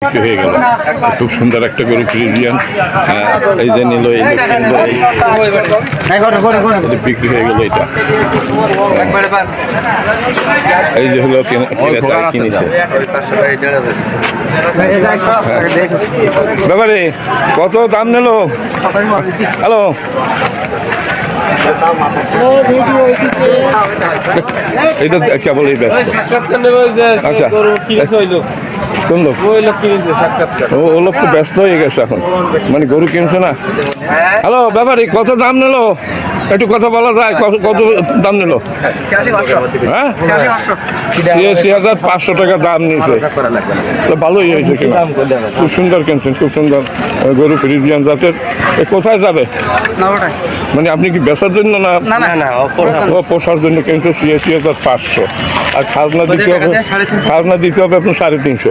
হয়ে গেল। খুব সুন্দর একটা গরু ফ্রিজিয়ান, এই যে নিল, বিক্রি হয়ে গেল। এটা এই যে হলো কিনেছে। ব্যাপারে কত দাম নিল? হ্যালো, এটা কেবল এই আচ্ছা, কোন লোক? ও লোক তো ব্যস্ত হয়ে গেছে এখন, মানে গরু কিনছে না। হ্যালো ব্যাপারে কত দাম নিল? একটু কথা বলা যায়? কত দাম নিল? হ্যাঁ, 86,500 টাকা দাম নিয়েছে। ভালোই হয়েছে, খুব সুন্দর কিনছেন, খুব সুন্দর গরু ফ্রিজিয়ান জাতের। কোথায় যাবে? মানে আপনি কি বেচার জন্য না? ও পোষার জন্য কিনছে। 86,500। আর খাজনা দিতে হবে, খাজনা দিতে হবে আপনার 350।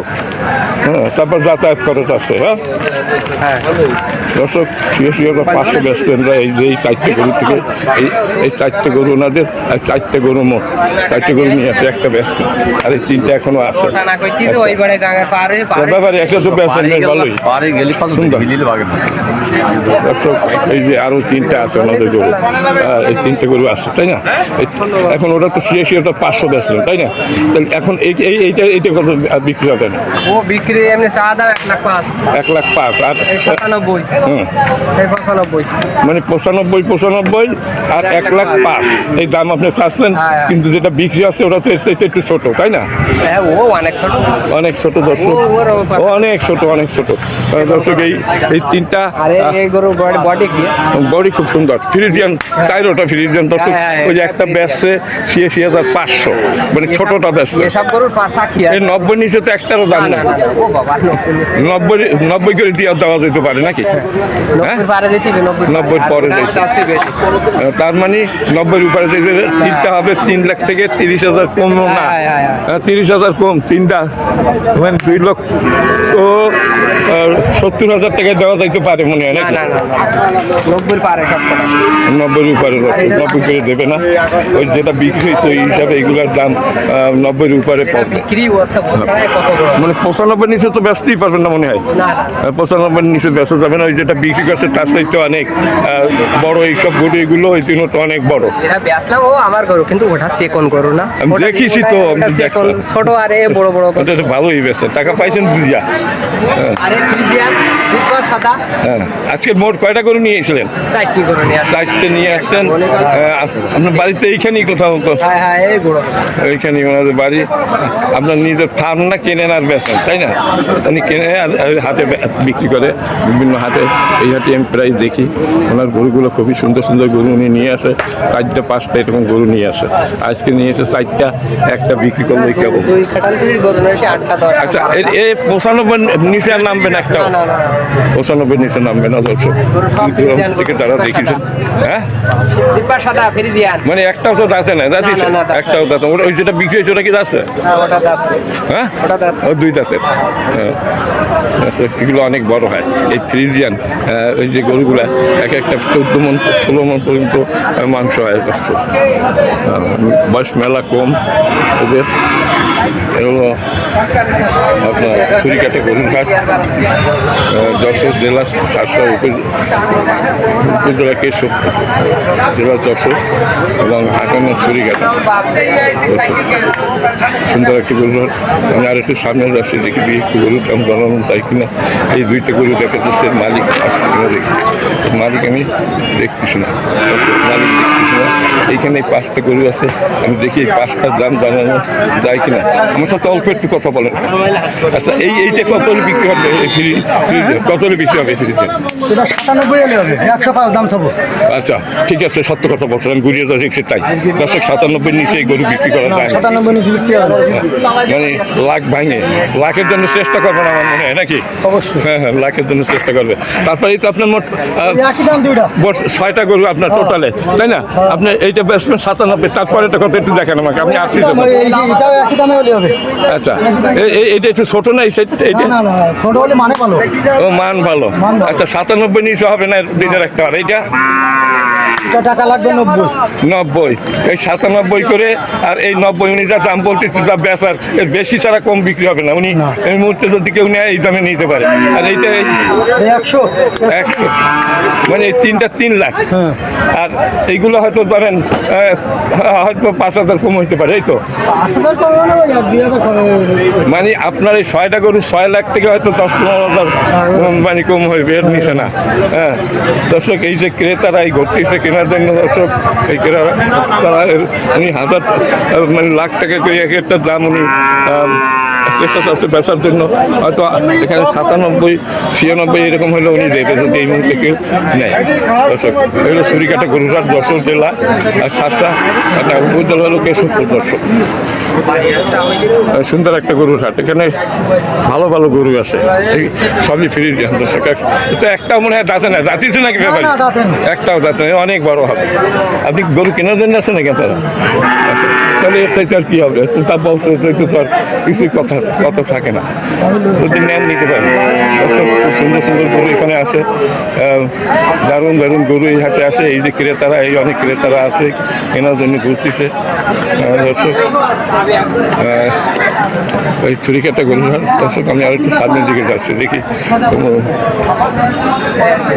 হ্যাঁ, তারপর যাতায়াত খরচ আছে। হ্যাঁ দর্শক, 86,500 বেচতেনরা এই যে এই 4টে গরু থেকে, এই 4টে গরু ওনাদের, আর 4টে গরু মোট 4টে গরু নিয়ে আছে, একটা ব্যস্ত, আর এই 3টে এখনো আছে। ব্যাপারে একটা তো বেচেন ভালোই সুন্দর। দর্শক, এই যে আরো 3টা আছে ওনাদের গরু, এই 3টে গরু আছে, তাই না? এখন ওটা তো 86,500 বেচলেন, তাই না? এখন এইটা কত বিক্রি হবে? ও বিক্রি এমনি চা দাম 1,05,000। 1,05,000 আর 97। মানে 95 আর 1,05,000 এই দাম আপনি চাচ্ছেন, কিন্তু যেটা বিক্রি আছে ওটা তো একটু ছোট, তাই না? হ্যাঁ, ও অনেক ছোট, অনেক ছোট দর্শক, অনেক ছোট, অনেক ছোট দর্শক। এই 3টা বডি খুব সুন্দর ফ্রিজিয়ান, কাইরোটা ফ্রিজিয়ান দর্শক। ওই যে একটা বেচছে 86,500, মানে ছোটটা বেচছে। 90 নিচে তো একটারও দাম নেই। 90 করে দেওয়া যেতে পারে নাকি? 90 পরে তার মানে 90 উপরে তিনটা হবে 3 লাখ থেকে 30,000 কম না, 30,000 কম, 3টা মানে 2,70,000 টাকা দেওয়া যাইতে পারে মনে হয় নাকি? 90 উপরে 90 করে দেবে না। ওই যেটা বিক্রি হয়েছে ওই হিসাবে এগুলোর দাম 90 উপরে পড়বে। মানে 95 নিচে তো বেচতেই পারবেন না মনে হয়। 95 নিচে বেচা যাবে না। ওই যেটা বিক্রি করছে তার সাথে অনেক বড় এইসব গরু, এগুলো ওই জন্য তো অনেক বড়। ও আমার গরু, কিন্তু ওটা সেকন গরু না, আমি দেখেছি তো, ছোট আরে বড় বড়। ওটা তো ভালোই বেচে, টাকা পাইছেন বুঝিয়া। হ্যাঁ, আজকে মোট কয়টা গরু নিয়ে এসেছিলেন? 4টি গরু নিয়ে আসছেন। 4টে নিয়ে আসছেন। আপনার বাড়িতে এইখানেই কোথাও? এইখানেই ওনাদের বাড়ি। আপনার নিজের ফার্ম না কেনেন আর বেচেন, তাই না? উনি কেনে আর হাটে বিক্রি করে, বিভিন্ন হাটে। এই হাটে আমি প্রায় দেখি ওনার গরুগুলো খুবই সুন্দর সুন্দর গরু উনি নিয়ে আসে। 4টা 5টা এরকম গরু নিয়ে আসে। আজকে নিয়ে এসে 4টা, একটা বিক্রি করলে কেবল। আচ্ছা, এই 95 নিচে আর নামবেন একটা? 95 নিচে নামবে না দর্শক, থেকে তারা দেখেছেন। হ্যাঁ, মানে একটাও তো দাঁতে না, একটাও দাঁতে। ওই যেটা বিক্রি হয়েছে ওটা কি দাঁতে? হ্যাঁ, ও 2 দাঁতের। এগুলো অনেক বড় হয় এই ফ্রিজিয়ান। ওই যে গরুগুলা এক একটা 14 মণ 16 মণ পর্যন্ত মাংস হয়। বয়স মেলা কম ওদের। এগুলো আপনার ছুরিকাটা গরুর ঘাট, যশোর জেলা, সাতটা উপজেলা কেশবপুর জেলা যশোর, এবং আটান্ন ছুরিকাটা। সুন্দর একটি গরু। আমি আর একটু সামনে যাচ্ছি, দেখি একটু গরু আমি জানালাম তাই কিনা। এই 2টা গরু দেখা যাচ্ছে। মালিক দেখি, মালিক আমি দেখতেছি না, মালিক দেখতেছি না। এইখানে 5টা গরু আছে, আমি দেখি এই 5টার দাম জানানো যায় কিনা। আমার সাথে অল্প একটু কথা বলেন। আচ্ছা, এইটা কত বিক্রি হবে? কত বিক্রি হবে? 105 দাম সব। আচ্ছা, ঠিক আছে, সত্য কথা বলছেন, আমি ঘুরিয়ে যাচ্ছি তাই। 97 নিচে এই গরু বিক্রি করা যায় না। 97 নিচে বিক্রি হবে, মানে লাখ ভাঙে, লাখের জন্য চেষ্টা করবেন আমার মনে হয় নাকি? অবশ্যই। হ্যাঁ হ্যাঁ, লাখের জন্য চেষ্টা করবে। তারপরে এই তো আপনার মোট 6টা গরু আপনার টোটালে, তাই না? আপনি এইটা বেচবেন 97, তারপরে এটা কত একটু দেখেন আমাকে, আপনি আসতে দেবেন। আচ্ছা, এইটা একটু ছোট না? ছোট হলে মানে ভালো। ও, মান ভালো। আচ্ছা, 97 নিচে হবে না, 2টার একটা। আর এইটা এটা টাকা লাগবে 90। 90, এই 97 করে, আর এই 90 উনি যা দাম বলতেছে যা বেচার এর বেশি ছাড়া কম বিক্রি হবে না। উনি না। এই মুহূর্তে যদি কেউ নেয় এই দামে নিতে পারে। আর এইটা এই 100। 100, মানে এই 3 লাখ। হ্যাঁ। আর এইগুলো হয়তো ধরেন হয়তো 5,000 কম হইতে পারে, এই তো। 5,000 কম হবে না ভাই, আর 2,000 কম হবে। মানে আপনার এই 6টা গরু 6 লাখ থেকে হয়তো 10-15,000 মানে কম হইবে, এর নিচে না। হ্যাঁ দর্শক, এই যে ক্রেতারা এই ঘটতেছে কেনার জন্য, দর্শক এই ক্রেতারা তারা উনি হাজার মানে লাখ টাকা করে এক একটা দাম উনি চেষ্টা করছে বেচার জন্য। হয়তো এখানে 97-96 এরকম হলে উনি দেবে যদি এই মুহূর্তে কেউ নেয়। দর্শক এগুলো ছুরিকাটা গরুরহাট যশোর জেলা, আর সাতটা একটা উপজেলা হলো কেশবপুর। দর্শক সুন্দর একটা গরুর হাট, এখানে ভালো ভালো গরু আছে, এই সবই ফ্রি দর্শক। তো একটাও মনে হয় দাঁতে না, দাঁতিছে নাকি ব্যাপারে? না, দাঁতে নেই। একটাও দাঁতে নেই, অনেক বড় হবে। আপনি গরু কেনার জন্য আসেন নাকি আপনারা? তাহলে এর থেকে আর কি হবে? তা বলতে একটু তো আর কিছুই কথা থাকে না, যদি নেন নিতে পারেন। দর্শক, খুব সুন্দর সুন্দর গরু এখানে আছে, দারুণ দারুণ গরু এই হাটে আসে। এই যে ক্রেতারা, এই অনেক ক্রেতারা আছে কেনার জন্য ঘুরতেছে। দর্শক ওই ছুরিকাটা গরু হাট। দর্শক আমি আর একটু সামনের দিকে যাচ্ছি, দেখি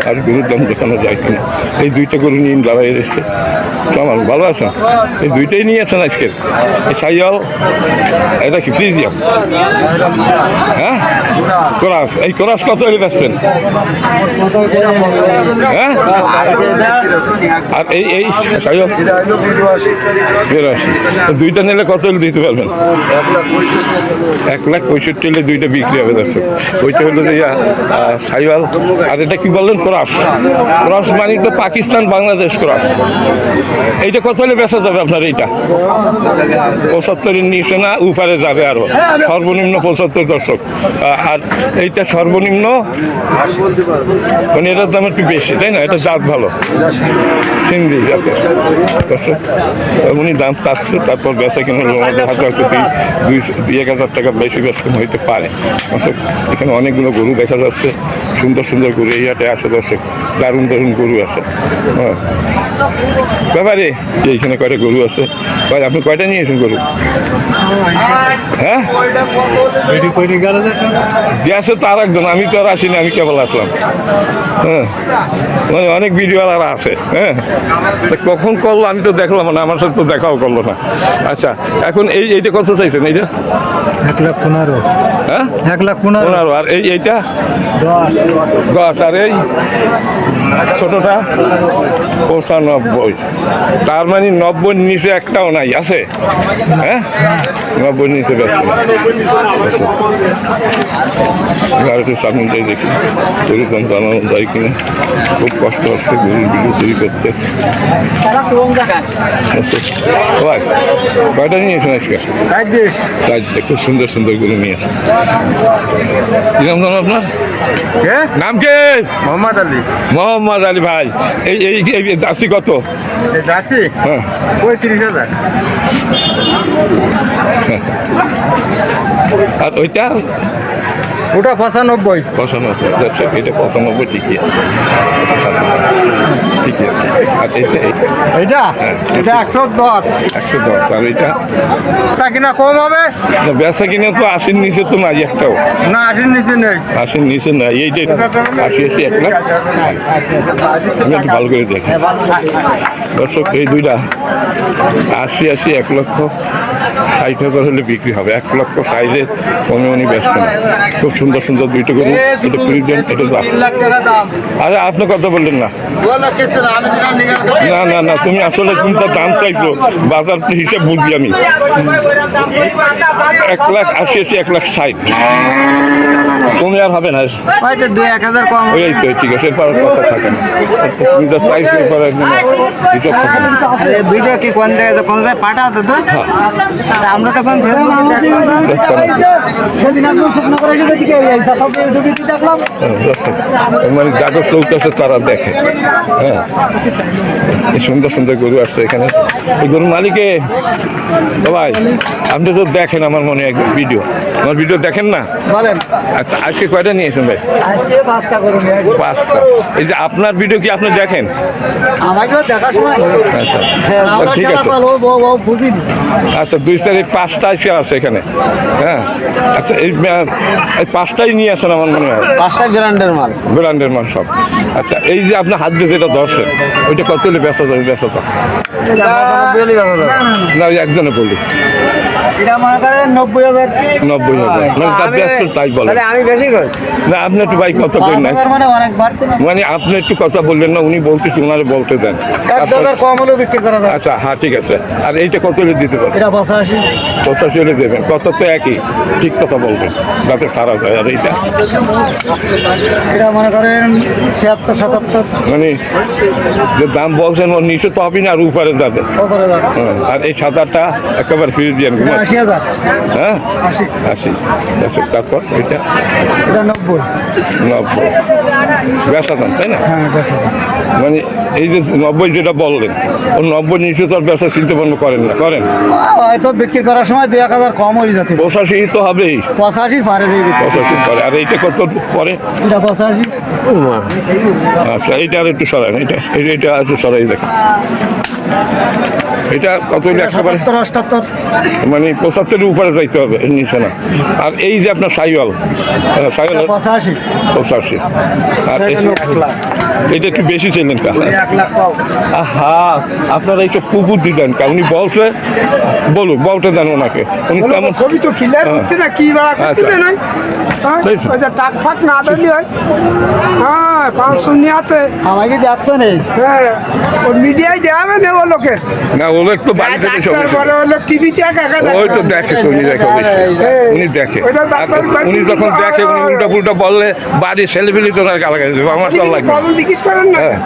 আর গরুর দাম দেখানো যায় কিনা। এই 2টা গরু নিয়ে দাঁড়াই এসেছে। আমার ভালো আছেন? এই 2টাই নিয়ে আসেন আজকের। এই সাইয়াল, এটা কি ফ্রিজিয়াম? হ্যাঁ, কোরাস। এই কোরাস কত হলে বেচবেন? হ্যাঁ, আর এই সাইয়াল 82। 2টা নিলে কত হলে দিতে পারবেন? 1,65,000 হলে 2টা বিক্রি হবে। দর্শক ওইটা হলো যে সাইওয়াল। আর এটা কি বললেন? ক্রস। ক্রস মানে তো পাকিস্তান বাংলাদেশ ক্রস। এইটা কত হলে বেচা যাবে আপনার? এইটা 75-এর নিচে না, উপরে যাবে আরো, সর্বনিম্ন 75। দর্শক আর এইটা সর্বনিম্ন, মানে এটার দাম একটু বেশি, তাই না? এটা জাত ভালো, সিন্ধি জাতের। দর্শক উনি দাম চাচ্ছে, তারপর বেচা কিনা আমাদের হাতে হয়তো 2-1,000 টাকা বেশি বেশি হইতে পারে। দর্শক এখানে অনেকগুলো গরু দেখা যাচ্ছে, সুন্দর সুন্দর গরু এই হাটে আসে। দর্শক দারুণ দারুণ গরু আছে। হ্যাঁ ব্যাপারে এইখানে কয়টা গরু আছে ভাই? আপনি কয়টা নিয়েছেন গরু? হ্যাঁ, গেছে তো আর একজন, আমি তো আর আসিনি, আমি কেবল আসলাম। হ্যাঁ, মানে অনেক ভিডিওওয়ালারা আছে। হ্যাঁ, তা কখন করলো আমি তো দেখলাম না, আমার সাথে তো দেখাও করলো না। আচ্ছা, এখন এইটা কত চাইছেন? এইটা 1,15,000। হ্যাঁ, 1,15,000। আর এইটা 10। আর এই ছোটটা 95। তার মানে 90-র নিচে একটাও নাই, আছে? হ্যাঁ, 90-র নিচে বেশি। আর একটু সামনে যাই দেখি গরুর দাম জানানো যায় কিনা। খুব কষ্ট হচ্ছে গরুর ভিডিও তৈরি করতে। ভাই কয়টা নিয়েছেন আজকে? খুব সুন্দর সুন্দর গরু নিয়েছেন। কি নাম জানো আপনার? নাম কে? মোহাম্মদ আলী। মোহাম্মদ আলী ভাই। এই এই এই জার্সি কত? জার্সি হ্যাঁ 35,000। আর ওইটা? ওটা 95। 95। আচ্ছা, এটা 95 ঠিকই আছে, ঠিকই আছে। আর এটা হ্যাঁ, এটা 110। 110। আর এটা তা কিনা কম হবে বেচা কিনে তো 80-র নিচে তো নাই একটাও। না? 80 নিচে নেই। 80-র নিচে নাই। এইটাই 80 1 লাখ। আমি একটু ভালো করে দেখি দর্শক, এই 2টা 80 1,60,000 হলে বিক্রি হবে। 1,60,000 কমে উনি ব্যস্ত না। খুব সুন্দর সুন্দর 2টা গরু, এটা প্রিজেন, এটা দাম। আরে আপনি কথা বললেন না? না না না, তুমি আসলে তুমি তো দাম চাইছো, বাজার হিসাব বুঝি আমি। 1,80,000 1,60,000 কমে আর হবে না। হয়তো 2-1,000 কম। ওই তো ঠিক আছে, এরপর কথা থাকে না। তুমি তো প্রাইস এরপর হিসাব থাকে না। ভিডিও কি কোন জায়গায় কোন জায়গায় পাঠাও তো? আমরা তখন সেদিন আমি শুকনো করে দিকে দেখলাম। মানে যাদের চৌক আছে তারা দেখে। হ্যাঁ, এই সুন্দর সুন্দর গরু আসছে এখানে। এই গরুর মালিকে ভাই আপনি তো দেখেন আমার মনে হয় ভিডিও, আমার ভিডিও দেখেন না? বলেন। আচ্ছা, আজকে কয়টা নিয়েছেন ভাই? আজকে 5টা করে নিয়ে 5টা। এই যে আপনার ভিডিও কি আপনি দেখেন? আমাকেও দেখার সময় আচ্ছা আমরা ঠিক যারা আছে। পালো বুঝিনি। আচ্ছা 2 তারিখ 5টা এসে আছে এখানে। হ্যাঁ আচ্ছা এই 5টাই নিয়ে আসেন আমার মনে হয়। 5টা গ্রান্ডের মাল। ব্র্যান্ডের মাল সব। আচ্ছা এই যে আপনার হাত দিয়ে যেটা ধরছেন ওইটা কত হলে বেচা যাবে বেচাটা? না ওই একজনে বলি এটা মনে করেন 90,000। 90,000 মানে তার ব্যস্ত তাই বলে। তাহলে আমি বেশি করছি। না আপনি একটু ভাই কথা বলেন না, 5,000 মানে অনেক বাড়ছে না। মানে আপনি একটু কথা বললেন না, উনি বলতেছে ওনারে বলতে দেন। 1,000 কম হলেও বিক্রি করা যাবে। আচ্ছা হ্যাঁ ঠিক আছে। আর এইটা কত হলে দিতে পারবেন? এটা 85। 85 হলে দেবেন। কত তো একই, ঠিক কথা বলবেন যাতে সারা যায়। আর এইটা এটা মনে করেন 76, 77 মানে যে দাম বলছেন ওর নিচে তো হবে না, আর উপরে যাবে। উপরে যাবে। হ্যাঁ, আর এই সাদাটা একেবারে ফিরে দিয়ে এটা 80,000। হ্যাঁ 80। 80। আচ্ছা তারপর এটা এটা 90। 90 বেচা দাম তাই না? হ্যাঁ বেশি। মানে এই যে 90 যেটা বললেন ও 90 নিচে তো আর বেচা চিন্তা ভাবনা করেন না? করেন। হয়তো বিক্রি করার সময় 2-1,000 কম হয়ে যেতে। 85 তো হবেই। 85 পারে যাই বিক্রি। 85 পরে। আর এইটা কত পরে? এটা 85। আচ্ছা এইটা আর একটু সরাই এইটা এইটা একটু সরাই দেখেন। এটা কত হলে একেবারে 77, 78। মানে 75-এর উপরে যাইতে হবে, এর নিচে না। আর এই যে আপনার সাইওয়াল সাইওয়াল 85। 85। আর এটা একটু বেশি ছিলেন কা? 1 লাখ পাও। আহা আপনারা এইসব কুকুর দিতেন কা? উনি বলছে বলতে দেন ওনাকে। উনি কেমন ছবি তো ক্লিয়ার হ্যাঁ। হচ্ছে না, কি বাড়া করতে আচ্ছা। নয় বুঝছি। ওই যে টাক ফাক না দিলে হয়। হ্যাঁ 500 নিয়ে হাতে। আমাকে দেখতে নেই। হ্যাঁ ওর মিডিয়ায় দেখাবে না ও লোকে। না ও একটু বাড়ি থেকে সব ডাক্তার বলে ও লোক টিভিতে একা একা ওই তো দেখে। দেখে তো উনি দেখে অবশ্যই। উনি দেখে। ওইটা আর ডাক্তার উনি যখন দেখে উনি উল্টা পুল্টা বললে বাড়ির ছেলেপিলি তো গালাগালি দেবে, আমার তো লাগবে। কখন জিজ্ঞেস করেন না? হ্যাঁ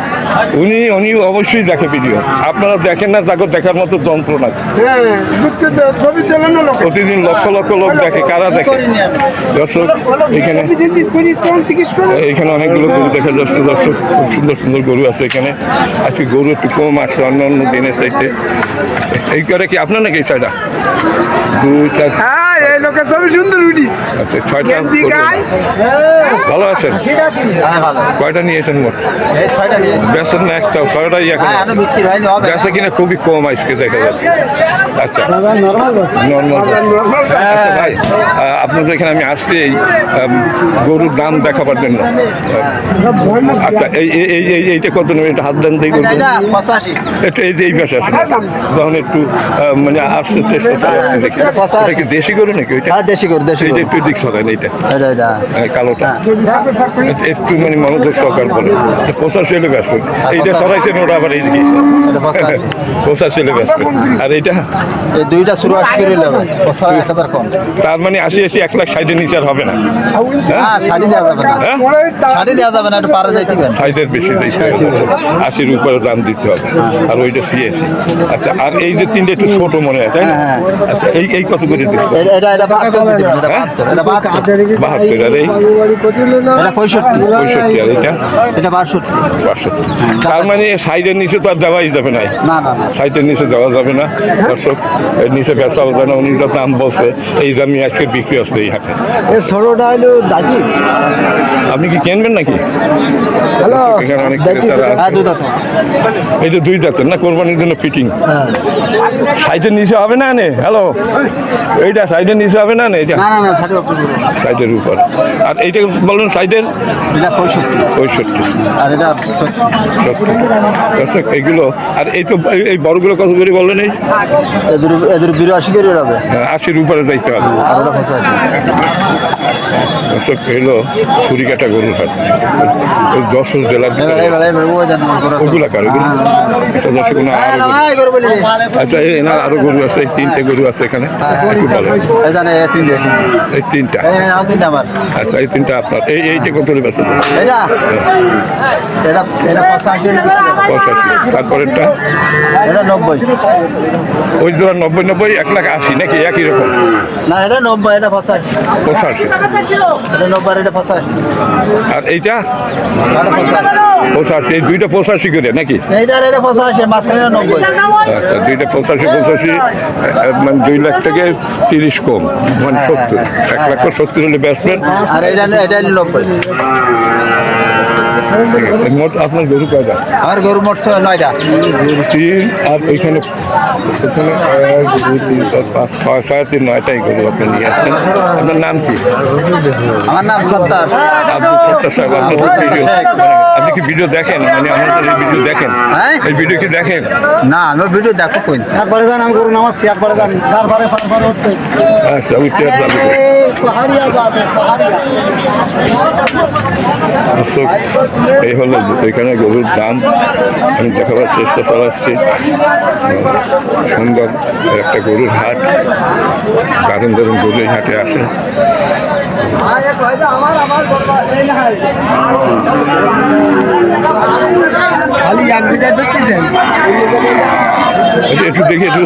উনি অবশ্যই দেখে ভিডিও। আপনারা দেখেন না, তাকে দেখার মতো যন্ত্র না। হ্যাঁ বুঝতে তো ছবি তোলে না লোকে। প্রতিদিন লক্ষ লক্ষ লোক দেখে। কারা দেখে? দর্শক এখানে জিজ্ঞেস করেন। এখানে অনেকগুলো গরু দেখা যাচ্ছে দর্শক। খুব সুন্দর সুন্দর গরু আছে এখানে। আজকে গরু একটু কম আসছে অন্য অন্য দিনের চাইতে। এই করে কি আপনার নাকি ছয়টা? 2, 4 হ্যাঁ এই লোকের ছবি সুন্দর উঠি। আচ্ছা 6টা গরু। দিঘায় ভালো আছেন? হ্যাঁ ভালো। কয়টা নিয়েছেন মোট? এই 6টা নিয়ে। বেচেন না একটা? 6টাই এখন হ্যাঁ এটা বিক্রি হয়নি হবে। বেচা কিনা খুবই কম আজকে দেখা যাচ্ছে। আচ্ছা নরমাল বস। নর্মাল। আচ্ছা ভাই আপনাদের এখানে আমি আসছি এই গরুর দাম দেখাবার জন্য। আচ্ছা এইটা কত নেবেন? এটা হাত দেন দেখুন। এটা 85। একটু এই যে এই পাশে আসেন, তখন একটু মানে আসতে চেষ্টা করে আপনি দেখি। এটা কি দেশি গরু নাকি ওইটা? হ্যাঁ দেশি গরু দেশি এইটা গরু। একটু দিক সরান এইটা এটা কালোটা একটু মানে মনোযোগ সহকার বলে 85 হলে ব্যস্ত। এইটা সরাইছেন ওটা আবার এইদিকে এটা 85। 85 হলে ব্যস্ত। আর এইটা এই দুইটা শুরু 80 করে নেবে। 1,000 কম। তার মানে 80 1,60,000 নিচে আর হবে না। হ্যাঁ শাড়ি দেওয়া যাবে না। হ্যাঁ শাড়ি দেওয়া যাবে না, একটু পারে যাইতে হবে। 60-এর বেশি দিতে হবে, 80-র উপরে দাম দিতে হবে। আর ওইটা 86। আচ্ছা আর এই যে তিনটে একটু ছোট মনে হয় তাই না? হ্যাঁ, আচ্ছা এই কত করে দিচ্ছে? এটা 72 দিতে হবে। এটা 72। এটা 72। 72। আর এই এটা 65। 65। আর এইটা এটা 62। 62। তার মানে 60-এর নিচে তো আর দেওয়াই যাবে না। না না না। 60-এর নিচে দেওয়া যাবে না দর্শক। এর নিচে বেচা হবে না। উনি যত দাম বলছে এই দামই আজকে বিক্রি হচ্ছে এই হাটে। এই ছোটটা হলো দাদিস। আপনি কি কিনবেন নাকি? হ্যালো এখানে অনেক দাদিস। ক্রেতারা হ্যাঁ আছে। দুধ আছে। এই যে 2 দাঁতের না, কোরবানির জন্য ফিটিং। 60-এর নিচে হবে না নে? হ্যালো এইটা 60-এর নিচে হবে না নে? এটা না না না 60 উপরে। 60-এর উপর। আর এইটা বলুন 60-এর এটা 65। 65। আর এটা 70। দর্শক এইগুলো আর এই তো এই বড়গুলো কত করে বললেন? এই এদের 82 করে হবে। 80-র উপরে যাইতে হবে। আর এটা 85। দর্শক এলো ছুরিকাটা গরুর হাট, ওই যশোর জেলার ভিতরে। ওগুলা কার ওগুলো? আচ্ছা দর্শক না আরো গরু। আচ্ছা এনার আরো গরু আছে, এই 3টে গরু আছে এখানে। একটু বলেন এই 3টা। আচ্ছা এই 3টা আপনার। এইটা কত করে বেচা যায়? এটা 85। 85। তারপরেরটা এটা 90। ওই জোড়া 90 1,80,000 নাকি একই রকম? না এটা 90, এটা 85। 85। এটা 90 আর এটা 85। আর এইটা এটা 85। 85। এই দুইটা 85 করে নাকি? এইটা আর এটা 85, মাঝখানে 90। আচ্ছা দুইটা 85 মানে 2 লাখ থেকে 30 কম মানে 70, 1,70,000 হলে বেচবেন। আর এটা 90। মোট আপনার গরু কয়টা? আমার গরু মোট 9টা। তিন আর ওইখানে ওখানে 1, 2, 3, 4, 5, 6, 3, 9টাই গরু আপনি নিয়ে আসছেন। আপনার নাম কি? আমার নাম সত্তার। আব্দুল সত্তার সাহেব। আপনি কি ভিডিও দেখেন? মানে আমাদের এই ভিডিও দেখেন? হ্যাঁ? এই ভিডিও কি দেখেন? না আমি ভিডিও দেখো কই। একবারে যান আমি গরু নামাচ্ছি একবারে যান। তারপরে হচ্ছে। আচ্ছা উঠতে যাবে। পাহাড়িয়া যাবে পাহাড়িয়া। দর্শক, এই হলো এখানে গরুর দাম আমি দেখাবার চেষ্টা চালাচ্ছি। সুন্দর একটা গরুর হাট, দারুণ দারুণ গরু এই হাটে আসে। খালি এক বিঘা দেখতেছেন? একটু দেখি একটু।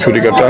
ছুরি কাটা